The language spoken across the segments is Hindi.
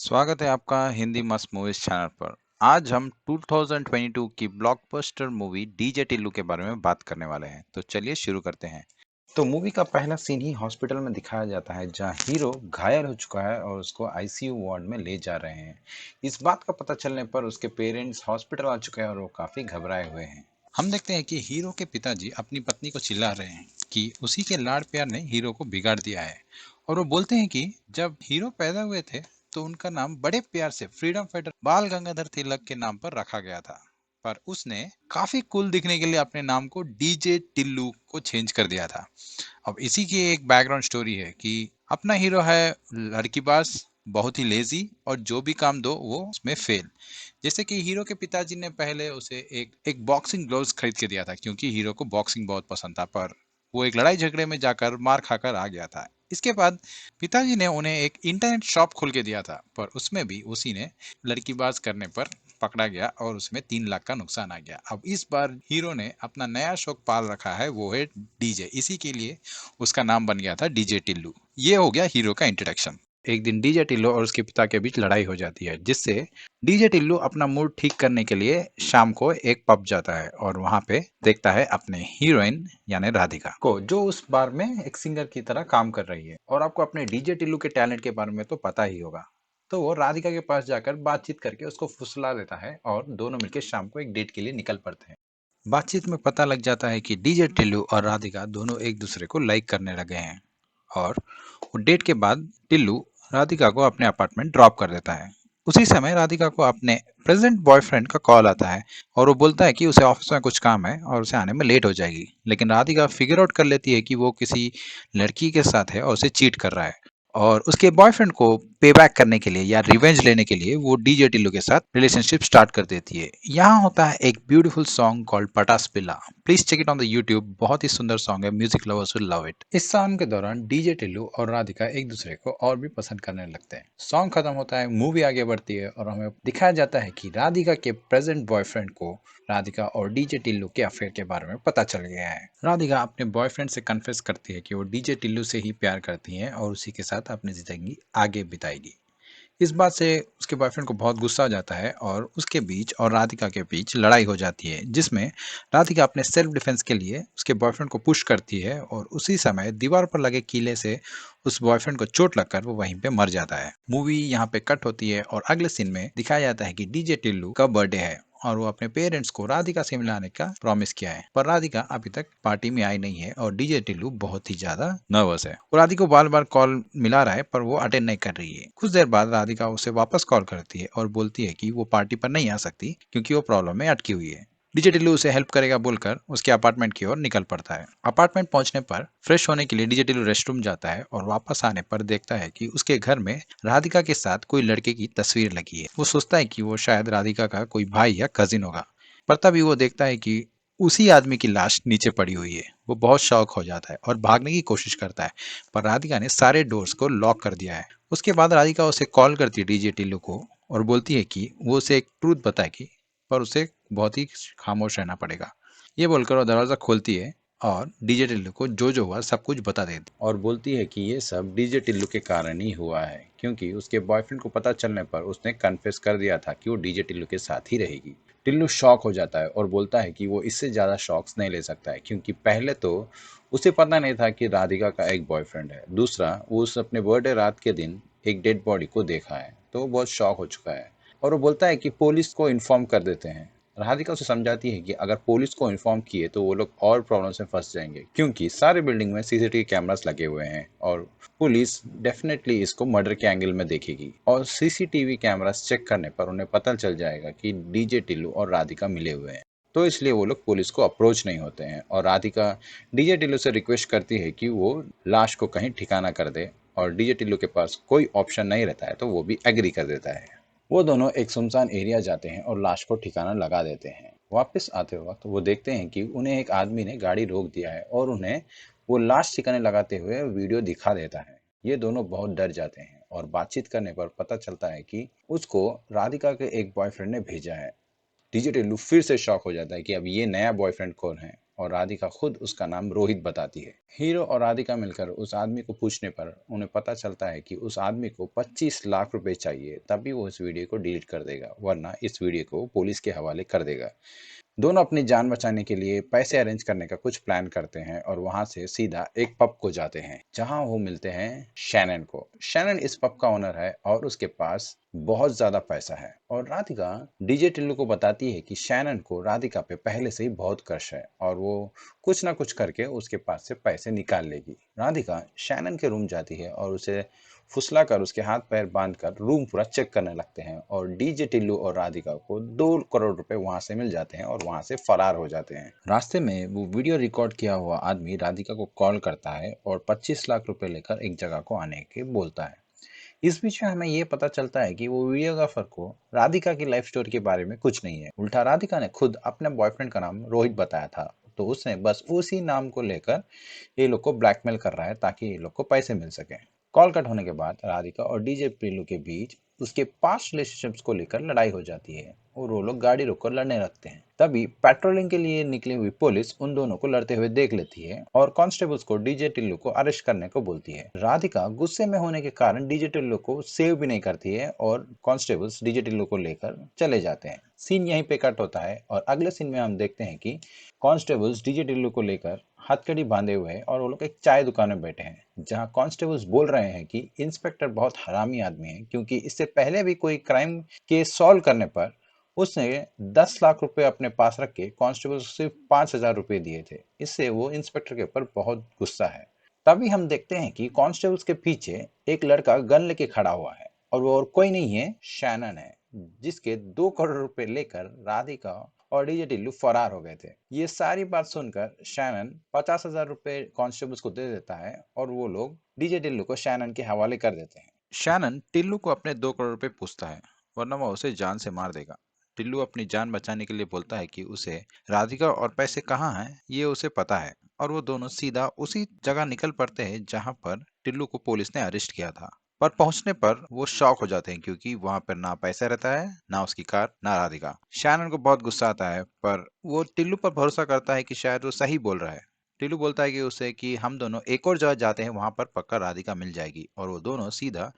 स्वागत है आपका हिंदी मस्त मूवीज चैनल पर। आज हम 2022 की ब्लॉकबस्टर मूवी डीजे टिल्लू के बारे में बात करने वाले हैं, तो चलिए शुरू करते हैं। तो मूवी का पहला सीन ही हॉस्पिटल में दिखाया जाता है, जहां हीरो घायल हो चुका है और उसको आईसीयू वार्ड में ले जा रहे हैं। इस बात का पता चलने पर उसके पेरेंट्स हॉस्पिटल आ चुके हैं और वो काफी घबराए हुए हैं। हम देखते हैं कि हीरो के पिताजी अपनी पत्नी को चिल्ला रहे हैं कि उसी के लाड़ प्यार ने हीरो को बिगाड़ दिया है। और वो बोलते हैं कि जब हीरो पैदा हुए थे तो उनका नाम बड़े प्यार से फ्रीडम फाइटर बाल गंगाधर तिलक के नाम पर रखा गया था, पर उसने काफी कूल दिखने के लिए अपने नाम को डीजे टिल्लू को चेंज कर दिया था। अब इसी की एक बैकग्राउंड स्टोरी है कि अपना हीरो है लड़कीबाज, बहुत ही लेजी और जो भी काम दो वो उसमें फेल। जैसे कि हीरो के पिताजी ने पहले उसे एक एक बॉक्सिंग ग्लोव्स खरीद के दिया था, क्योंकि हीरो को बॉक्सिंग बहुत पसंद था, पर वो एक लड़ाई झगड़े में जाकर मार खाकर आ गया था। इसके बाद पिताजी ने उन्हें एक इंटरनेट शॉप खोल के दिया था, पर उसमें भी उसी ने लड़कीबाज करने पर पकड़ा गया और उसमें 3 लाख का नुकसान आ गया। अब इस बार हीरो ने अपना नया शौक पाल रखा है, वो है डीजे। इसी के लिए उसका नाम बन गया था डीजे टिल्लू। ये हो गया हीरो का इंट्रोडक्शन। एक दिन डीजे टिल्लू और उसके पिता के बीच लड़ाई हो जाती है, जिससे डीजे टिल्लू अपना मूड ठीक करने के लिए शाम को एक पब जाता है और वहां पे देखता है अपने हीरोइन यानी राधिका को, जो उस बार में एक सिंगर की तरह काम कर रही है। और आपको अपने डीजे टिल्लू के टैलेंट के बारे में तो पता ही होगा। तो वो राधिका के पास जाकर बातचीत करके उसको फुसला देता है और दोनों मिलकर शाम को एक डेट के लिए निकल पड़ते हैं। बातचीत में पता लग जाता है कि डीजे टिल्लू और राधिका दोनों एक दूसरे को लाइक करने लगे हैं। और वो डेट के बाद टिल्लू राधिका को अपने अपार्टमेंट ड्रॉप कर देता है। उसी समय राधिका को अपने प्रेजेंट बॉयफ्रेंड का कॉल आता है और वो बोलता है कि उसे ऑफिस में कुछ काम है और उसे आने में लेट हो जाएगी। लेकिन राधिका फिगर आउट कर लेती है कि वो किसी लड़की के साथ है और उसे चीट कर रहा है। और उसके बॉयफ्रेंड को पे बैक करने के लिए या रिवेंज लेने के लिए वो डीजे टिल्लू के साथ रिलेशनशिप स्टार्ट कर देती है। यहाँ होता है एक beautiful song called Pataas Pilla. Please check it on the YouTube. बहुत ही सुंदर सॉन्ग है, music lovers will love it. इस सॉन्ग के दौरान डीजे टिल्लू और राधिका एक दूसरे को और भी पसंद करने लगते हैं। सॉन्ग खत्म होता है, मूवी आगे बढ़ती है और हमें दिखाया जाता है कि राधिका के प्रेजेंट बॉयफ्रेंड को राधिका और डीजे टिल्लू के अफेयर के बारे में पता चल गया है। राधिका अपने बॉयफ्रेंड से कन्फेस करती है कि वो डीजे टिल्लू से ही प्यार करती है और उसी के साथ अपनी जिंदगी आगे बिताएगी। इस बात से उसके बॉयफ्रेंड को बहुत गुस्सा आ जाता है और उसके बीच और राधिका के बीच लड़ाई हो जाती है, जिसमें राधिका अपने सेल्फ डिफेंस के लिए उसके बॉयफ्रेंड को पुश करती है और उसी समय दीवार पर लगे कीले से उस बॉयफ्रेंड को चोट लगकर वो वहीं पे मर जाता है। मूवी यहाँ पे कट होती है और अगले सीन में दिखाया जाता है कि डीजे टिल्लू का बर्थडे है और वो अपने पेरेंट्स को राधिका से मिलाने का प्रॉमिस किया है, पर राधिका अभी तक पार्टी में आई नहीं है और डीजे टिल्लू बहुत ही ज्यादा नर्वस है। वो राधिका को बार बार कॉल मिला रहा है पर वो अटेंड नहीं कर रही है। कुछ देर बाद राधिका उसे वापस कॉल करती है और बोलती है कि वो पार्टी पर नहीं आ सकती क्योंकि वो प्रॉब्लम में अटकी हुई है। डीजे टिल्लू उसे हेल्प करेगा बोलकर उसके अपार्टमेंट की ओर निकल पड़ता है। अपार्टमेंट पहुंचने पर फ्रेश होने के लिए डीजे टिल्लू रेस्टरूम जाता है और वापस आने पर देखता है कि उसके घर में राधिका के साथ कोई लड़के की तस्वीर लगी है। वो सोचता है कि वो शायद राधिका का कोई भाई या कजिन होगा, पर तभी वो देखता है कि उसी आदमी की लाश नीचे पड़ी हुई है। वो बहुत शॉक हो जाता है और भागने की कोशिश करता है, पर राधिका ने सारे डोर्स को लॉक कर दिया है। उसके बाद राधिका उसे कॉल करती है डीजे टिल्लू को और बोलती है कि वो उसे एक ट्रूथ बताएगी, पर उसे बहुत ही खामोश रहना पड़ेगा। ये बोलकर वो दरवाजा खोलती है और डीजे टिल्लू को जो जो हुआ सब कुछ बता देती और बोलती है कि ये सब डीजे टिल्लू के कारण ही हुआ है, क्योंकि उसके बॉयफ्रेंड को पता चलने पर उसने कन्फेस कर दिया था कि वो डीजे टिल्लू के साथ ही रहेगी। टिल्लू शॉक हो जाता है और बोलता है कि वो इससे ज़्यादा शॉक्स नहीं ले सकता है, क्योंकि पहले तो उसे पता नहीं था कि राधिका का एक बॉयफ्रेंड है, दूसरा वो उस अपने बर्थडे रात के दिन एक डेड बॉडी को देखा है, तो वो बहुत शॉक हो चुका है। और वो बोलता है कि पुलिस को इन्फॉर्म कर देते हैं। राधिका उसे समझाती है कि अगर पुलिस को इन्फॉर्म किए तो वो लोग और प्रॉब्लम्स में फंस जाएंगे, क्योंकि सारे बिल्डिंग में सीसीटीवी कैमरास लगे हुए हैं और पुलिस डेफिनेटली इसको मर्डर के एंगल में देखेगी और सीसीटीवी कैमरास चेक करने पर उन्हें पता चल जाएगा कि डीजे टिल्लू और राधिका मिले हुए हैं। तो इसलिए वो लोग पुलिस को अप्रोच नहीं होते हैं और राधिका डीजे टिल्लू से रिक्वेस्ट करती है कि वो लाश को कहीं ठिकाना कर दे, और डीजे टिल्लू के पास कोई ऑप्शन नहीं रहता है तो वो भी एग्री कर देता है। वो दोनों एक सुनसान एरिया जाते हैं और लाश को ठिकाना लगा देते हैं। वापस आते वक्त वो देखते हैं कि उन्हें एक आदमी ने गाड़ी रोक दिया है और उन्हें वो लाश ठिकाने लगाते हुए वीडियो दिखा देता है। ये दोनों बहुत डर जाते हैं और बातचीत करने पर पता चलता है कि उसको राधिका के एक बॉयफ्रेंड ने भेजा है। डीजे टिल्लू फिर से शॉक हो जाता है कि अब ये नया बॉयफ्रेंड कौन है। और राधिका खुद उसका नाम रोहित बताती है। हीरो और राधिका मिलकर उस आदमी को पूछने पर उन्हें पता चलता है कि उस आदमी को 25 लाख रुपए चाहिए, तभी वो इस वीडियो को डिलीट कर देगा, वरना इस वीडियो को पुलिस के हवाले कर देगा। दोनों अपनी जान बचाने के लिए पैसे अरेंज करने का कुछ प्लान करते हैं और वहां से सीधा एक पब को जाते हैं, जहां वो मिलते हैं शैनन को। शैनन इस पब का ओनर है और उसके पास बहुत ज्यादा पैसा है, और राधिका डीजे टिल्लू को बताती है कि शैनन को राधिका पे पहले से ही बहुत क्रश है और वो कुछ ना कुछ करके उसके पास से पैसे निकाल लेगी। राधिका शैनन के रूम जाती है और उसे फुसलाकर उसके हाथ पैर बांधकर रूम पूरा चेक करने लगते हैं, और डीजे टिल्लू और राधिका को 2 करोड़ रुपए वहां से मिल जाते हैं और वहां से फरार हो जाते हैं। रास्ते में वो वीडियो रिकॉर्ड किया हुआ आदमी राधिका को कॉल करता है और 25 लाख रुपए लेकर एक जगह को आने के बोलता है। इस बीच में हमें ये पता चलता है कि वो वीडियोग्राफर को राधिका की लाइफ स्टोरी के बारे में कुछ नहीं है। उल्टा राधिका ने खुद अपने बॉयफ्रेंड का नाम रोहित बताया था, तो उसने बस उसी नाम को लेकर ये लोग को ब्लैकमेल कर रहा है ताकि ये लोग को पैसे मिल सके। कॉल कट होने के बाद राधिका और डीजे प्रिलू के बीच उसके पास्ट रिलेशनशिप्स को लेकर लड़ाई हो जाती है और वो लोग गाड़ी रोककर लड़ने लगते हैं। तभी पेट्रोलिंग के लिए निकली हुई पुलिस उन दोनों को लड़ते हुए देख लेती है और कांस्टेबल्स को डीजे टिल्लू को अरेस्ट करने को बोलती है। राधिका गुस्से में होने के कारण डीजे टिल्लू को सेव भी नहीं करती है और कांस्टेबल्स डीजे टिल्लू को लेकर चले जाते हैं। सीन यहीं पे कट होता है और अगले सीन में हम देखते हैं कि कांस्टेबल्स डीजे टिल्लू को लेकर हथकड़ी बांधे हुए हैं और वो लोग एक चाय दुकान में बैठे हैं, जहां कांस्टेबल्स बोल रहे हैं कि इंस्पेक्टर बहुत हरामी आदमी है, क्योंकि इससे पहले भी कोई क्राइम केस सॉल्व करने पर उसने 10 लाख रुपए अपने पास रख के कांस्टेबल को सिर्फ 5,000 रुपए दिए थे। इससे वो इंस्पेक्टर के ऊपर बहुत गुस्सा है। तभी हम देखते हैं कि कांस्टेबल्स के पीछे एक लड़का गन लेके खड़ा हुआ है और वो और कोई नहीं है, शैनन है, जिसके 2 करोड़ रुपए लेकर राधिका और डीजे टिल्लू फरार हो गए थे। ये सारी बात सुनकर शैनन 50,000 रुपए कांस्टेबल्स को दे देता है और वो लोग डीजे टिल्लू को शैनन के हवाले कर देते हैं। शैनन टिल्लू को अपने 2 करोड़ रुपए पूछता है, वरना वो उसे जान से मार देगा। टिल्लू अपनी जान बचाने के लिए बोलता है कि उसे राधिका और पैसे कहाँ हैं ये उसे पता है, और वो दोनों सीधा उसी जगह निकल पड़ते हैं जहां पर टिल्लू को पुलिस ने अरेस्ट किया था। पर पहुंचने पर वो शॉक हो जाते हैं, क्योंकि वहां पर ना पैसा रहता है, ना उसकी कार, ना राधिका। शैनन को बहुत गुस्सा आता है, पर वो टिल्लू पर भरोसा करता है कि शायद वो सही बोल रहा है। टिल्लू बोलता है कि उसे कि हम दोनों एक और जगह जाते हैं, वहां पर पक्का राधिका मिल जाएगी, और वो दोनों सीधा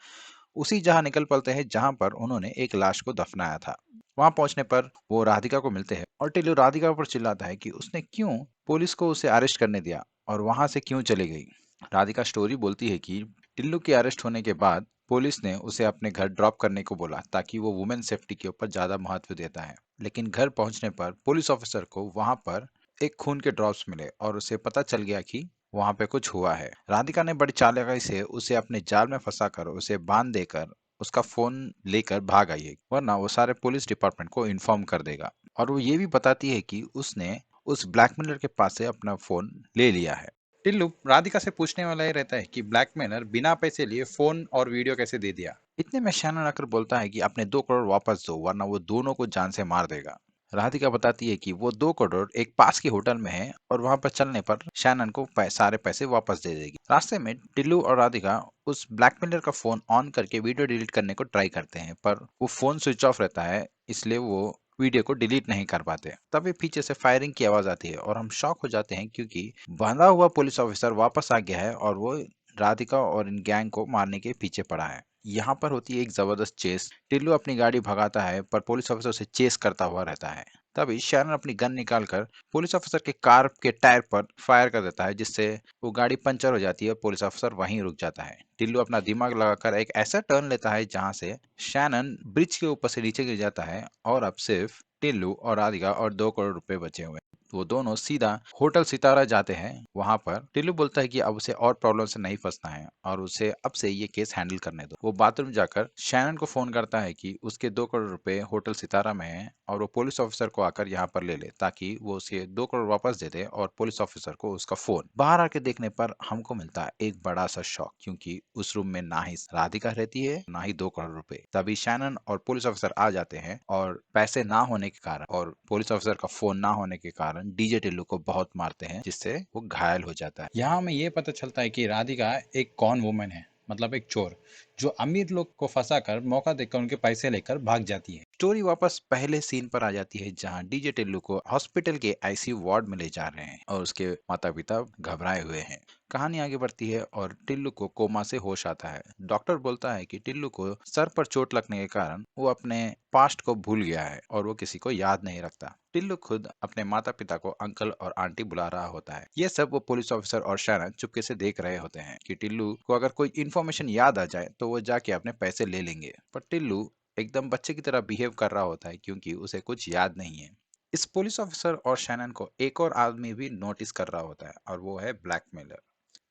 उसी जहां निकल पड़ते हैं जहां पर उन्होंने एक लाश को दफनाया था। वहां पहुंचने पर वो राधिका को मिलते हैं और टिल्लू राधिका पर चिल्लाता है कि उसने क्यों पुलिस को उसे अरेस्ट करने दिया और वहां से क्यों चली गई। राधिका स्टोरी बोलती है कि टिल्लू के अरेस्ट होने के बाद पुलिस ने उसे अपने घर ड्रॉप करने को बोला, ताकि वो वुमेन सेफ्टी के ऊपर ज्यादा महत्व देता है। लेकिन घर पहुंचने पर पुलिस ऑफिसर को वहां पर एक खून के ड्रॉप्स मिले और उसे पता चल गया कि वहां पे कुछ हुआ है। राधिका ने बड़ी चालाकी से उसे अपने जाल में फंसाकर उसे बांध देकर उसका फोन लेकर भाग आई है, वरना वो सारे पुलिस डिपार्टमेंट को इन्फॉर्म कर देगा। और वो ये भी बताती है कि उसने उस ब्लैकमेलर के पास से अपना फोन ले लिया है। टिल्लू राधिका से पूछने वाला ही रहता है कि ब्लैकमेलर बिना पैसे लिए फोन और वीडियो कैसे दे दिया। इतने में शैनन आकर बोलता है कि अपने 2 करोड़ वापस दो, वरना वो दोनों को जान से मार देगा। राधिका बताती है कि वो 2 करोड़ एक पास के होटल में है और वहां पर चलने पर शैनन को सारे पैसे वापस दे देगी। रास्ते में टिल्लू और राधिका उस ब्लैकमेलर का फोन ऑन करके वीडियो डिलीट करने को ट्राई करते हैं, पर वो फोन स्विच ऑफ रहता है, इसलिए वो वीडियो को डिलीट नहीं कर पाते। तभी पीछे से फायरिंग की आवाज आती है और हम शॉक हो जाते हैं, क्योंकि बंधा हुआ पुलिस ऑफिसर वापस आ गया है और वो राधिका और इन गैंग को मारने के पीछे पड़ा है। यहाँ पर होती है एक जबरदस्त चेस। टिल्लू अपनी गाड़ी भगाता है, पर पुलिस ऑफिसर उसे चेस करता हुआ रहता है। तभी शैरन अपनी गन निकालकर पुलिस ऑफिसर के कार के टायर पर फायर कर देता है, जिससे वो गाड़ी पंचर हो जाती है और पुलिस ऑफिसर वहीं रुक जाता है। टिल्लू अपना दिमाग लगाकर एक ऐसा टर्न लेता है जहां से शैनन ब्रिज के ऊपर से नीचे गिर जाता है, और अब सिर्फ टिल्लू और राधिका और 2 करोड़ रुपए बचे हुए हैं। वो दोनों सीधा होटल सितारा जाते हैं। वहां पर टिल्लू बोलता है कि अब उसे और प्रॉब्लम से नहीं फंसना है और उसे अब से ये केस हैंडल करने दो। वो बाथरूम जाकर शैनन को फोन करता है कि उसके 2 करोड़ रुपए होटल सितारा में है और वो पुलिस ऑफिसर को आकर यहाँ पर ले ले, ताकि वो उसे 2 करोड़ वापस दे दे, और पुलिस ऑफिसर को उसका फोन। बाहर आके देखने पर हमको मिलता है एक बड़ा सा शॉक, क्योंकि उस रूम में ना ही राधिका रहती है, ना ही 2 करोड़ रुपए। तभी शैनन और पुलिस ऑफिसर आ जाते हैं और पैसे ना होने के कारण और पुलिस ऑफिसर का फोन ना होने के कारण डीजे टिल्लू को बहुत मारते हैं, जिससे वो घायल हो जाता है। यहाँ हमें ये पता चलता है कि राधिका एक कॉन वुमन है, मतलब एक चोर, जो अमीर लोग को फंसाकर मौका देकर उनके पैसे लेकर भाग जाती है। स्टोरी वापस पहले सीन पर आ जाती है जहां डीजे टिल्लू को हॉस्पिटल के आईसीयू वार्ड में ले जा रहे हैं और उसके माता पिता घबराए हुए हैं। कहानी आगे बढ़ती है और टिल्लू को कोमा से होश आता है। डॉक्टर बोलता है कि टिल्लू को सर पर चोट लगने के कारण वो अपने पास्ट को भूल गया है और वो किसी को याद नहीं रखता। टिल्लू खुद अपने माता पिता को अंकल और आंटी बुला रहा होता है। ये सब वो पुलिस ऑफिसर और शैनन चुपके से देख रहे होते हैं कि टिल्लू को अगर कोई इन्फॉर्मेशन याद आ जाए तो वो जाके अपने पैसे ले लेंगे, पर टिल्लू एकदम बच्चे की तरह बिहेव कर रहा होता है क्योंकि उसे कुछ याद नहीं है। इस पुलिस ऑफिसर और शैनन को एक और आदमी भी नोटिस कर रहा होता है और वो है ब्लैकमेलर।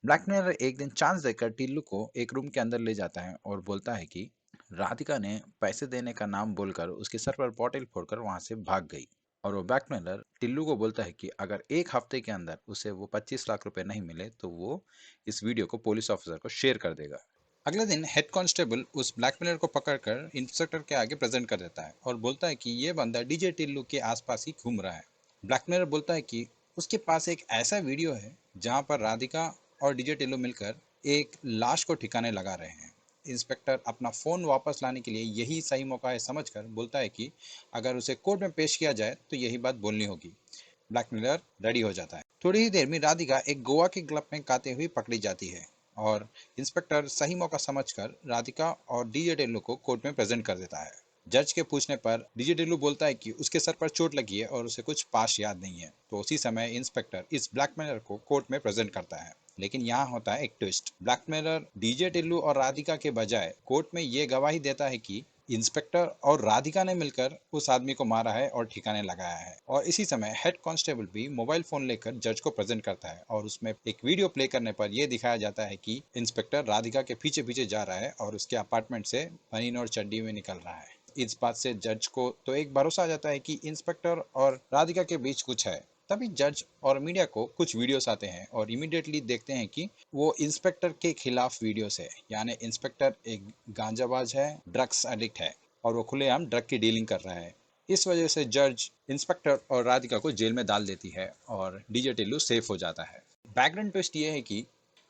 ब्लैकमेलर एक दिन चांस देकर टिल्लू को एक रूम के अंदर ले जाता है और बोलता है कि राधिका ने पैसे देने का नाम बोलकर उसके सर पर बॉटल फोड़कर वहां से भाग गई। और वो ब्लैकमेलर टिल्लू को बोलता है कि अगर एक हफ्ते के अंदर उसे वो 25 लाख रुपए नहीं मिले तो वो इस वीडियो को पुलिस ऑफिसर को शेयर कर देगा। अगले दिन हेड कांस्टेबल उस ब्लैकमेलर को पकड़कर इंस्पेक्टर के आगे प्रेजेंट कर देता है और बोलता है कि ये बंदा डीजे टिल्लू के आसपास ही घूम रहा है। ब्लैकमेलर बोलता है कि उसके पास एक ऐसा वीडियो है जहां पर राधिका और डीजे टिल्लू मिलकर एक लाश को ठिकाने लगा रहे हैं। इंस्पेक्टर अपना फोन वापस लाने के लिए यही सही मौका है समझकर बोलता है कि अगर उसे कोर्ट में पेश किया जाए तो यही बात बोलनी होगी। ब्लैकमेलर रेडी हो जाता है। थोड़ी ही देर में राधिका एक गोवा के क्लब में गाते हुए पकड़ी जाती है और इंस्पेक्टर सही मौका समझकर राधिका और डीजे टिल्लू को कोर्ट में प्रेजेंट कर देता है। जज के पूछने पर डीजे टिल्लू बोलता है कि उसके सर पर चोट लगी है और उसे कुछ पास याद नहीं है। तो उसी समय इंस्पेक्टर इस ब्लैकमेलर को कोर्ट में प्रेजेंट करता है। लेकिन यहाँ होता है एक ट्विस्ट। ब्लैकमेलर डीजे टिल्लू और राधिका के बजाय कोर्ट में ये गवाही देता है कि इंस्पेक्टर और राधिका ने मिलकर उस आदमी को मारा है और ठिकाने लगाया है। और इसी समय हेड कांस्टेबल भी मोबाइल फोन लेकर जज को प्रेजेंट करता है और उसमें एक वीडियो प्ले करने पर यह दिखाया जाता है कि इंस्पेक्टर राधिका के पीछे पीछे जा रहा है और उसके अपार्टमेंट से बनीन और चड्डी में निकल रहा है। इस बात से जज को तो एक भरोसा आ जाता है कि इंस्पेक्टर और राधिका के बीच कुछ है। तभी जज और मीडिया को कुछ वीडियोस आते हैं और इमीडिएटली देखते हैं कि वो इंस्पेक्टर के खिलाफ वीडियोस है। यानी इंस्पेक्टर एक गांजाबाज है, ड्रग्स एडिक्ट है और वो खुलेआम ड्रग की डीलिंग कर रहा है। इस वजह से जज इंस्पेक्टर और राधिका को जेल में डाल देती है और डीजे टिल्लू सेफ हो जाता है। बैकग्राउंड ट्विस्ट ये है कि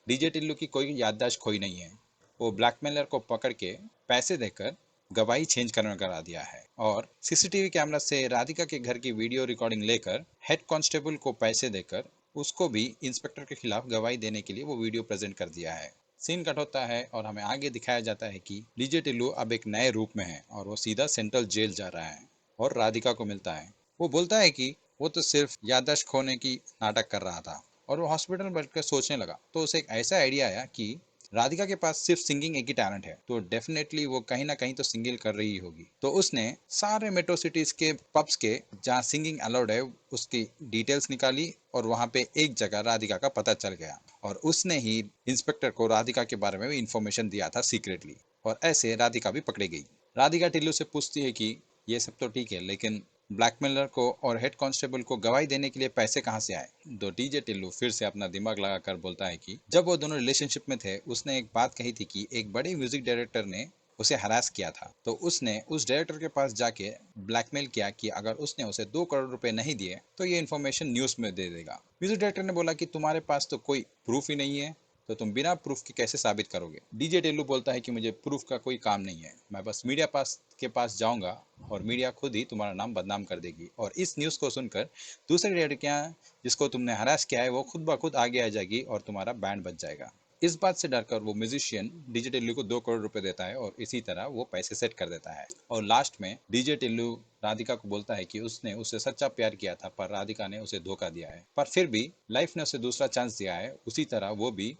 डीजे टिल्लू की कोई याददाश्त खोई नहीं है। वो ब्लैकमेलर को पकड़ के पैसे देकर गवाही चेंज करने करा दिया है और सीसीटीवी कैमरा से राधिका के घर की वीडियो रिकॉर्डिंग लेकर हेड कांस्टेबल को पैसे देकर उसको भी इंस्पेक्टर के खिलाफ गवाही देने के लिए वो वीडियो प्रेजेंट कर दिया है। सीन कट होता है और हमें आगे दिखाया जाता है कि डीजे टिल्लू अब एक नए रूप में है और वो सीधा सेंट्रल जेल जा रहा है और राधिका को मिलता है। वो बोलता है कि वो तो सिर्फ याददाश्त खोने की नाटक कर रहा था और वो हॉस्पिटल बैठकर सोचने लगा। तो उसे एक ऐसा आइडिया आया कि राधिका के पास सिर्फ सिंगिंग एक ही टैलेंट है तो डेफिनेटली वो कहीं ना कहीं तो सिंगिंग कर रही होगी। तो उसने सारे मेट्रो सिटीज के पब्स के जहाँ सिंगिंग अलाउड है उसकी डिटेल्स निकाली और वहां पे एक जगह राधिका का पता चल गया और उसने ही इंस्पेक्टर को राधिका के बारे में भी इंफॉर्मेशन दिया था सीक्रेटली और ऐसे राधिका भी पकड़ी गई। राधिका टिल्लू से पूछती है कि ये सब तो ठीक है लेकिन ब्लैकमेलर को और हेड कांस्टेबल को गवाही देने के लिए पैसे कहां से आए। तो डीजे टिल्लू फिर से अपना दिमाग लगाकर बोलता है कि जब वो दोनों रिलेशनशिप में थे उसने एक बात कही थी कि एक बड़े म्यूजिक डायरेक्टर ने उसे हरास किया था। तो उसने उस डायरेक्टर के पास जाके ब्लैकमेल किया कि अगर उसने उसे 2 करोड़ रुपए नहीं दिए तो ये इन्फॉर्मेशन न्यूज में दे देगा। म्यूजिक डायरेक्टर ने बोला कि तुम्हारे पास तो कोई प्रूफ ही नहीं है तो तुम बिना प्रूफ के कैसे साबित करोगे। डीजे टिल्लू बोलता है कि मुझे प्रूफ का कोई काम नहीं है, मैं बस मीडिया पास के पास जाऊंगा और मीडिया खुद ही तुम्हारा नाम बदनाम कर देगी और इस न्यूज़ को सुनकर दूसरी लड़कियां जिसको तुमने हरास किया है वो खुद ब खुद आगे आ जाएगी और तुम्हारा बैंड बच जाएगा। इस बात से डरकर वो म्यूजिशियन डीजे टिल्लू को 2 करोड़ रुपए देता है और इसी तरह वो पैसे सेट कर देता है। और लास्ट में डीजे टिल्लू राधिका को बोलता है कि उसने उससे सच्चा प्यार किया था पर राधिका ने उसे धोखा दिया है, पर फिर भी लाइफ ने उसे दूसरा चांस दिया है। उसी तरह वो भी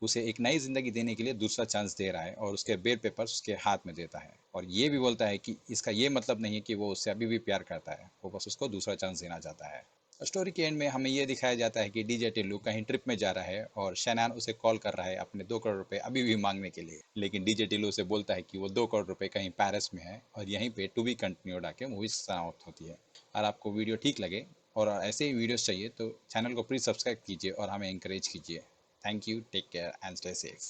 उसे एक नई जिंदगी देने के लिए दूसरा चांस दे रहा है और उसके बेल पेपर्स उसके हाथ में देता है और ये भी बोलता है कि इसका ये मतलब नहीं है कि वो उससे अभी भी प्यार करता है, वो बस उसको दूसरा चांस देना चाहता है। स्टोरी के एंड में हमें ये दिखाया जाता है कि डीजे टिल्लू कहीं ट्रिप में जा रहा है और शैनान उसे कॉल कर रहा है अपने 2 करोड़ रुपए अभी भी मांगने के लिए। लेकिन डीजे टिल्लू उसे बोलता है कि वो 2 करोड़ रुपए कहीं पेरिस में है और यहीं पे टू बी कंटिन्यूड आके मूवी समाप्त होती है। अगर आपको वीडियो ठीक लगे और ऐसे ही वीडियोस चाहिए तो चैनल को प्लीज सब्सक्राइब कीजिए और हमें इंकरेज कीजिए। Thank you, take care, and stay safe.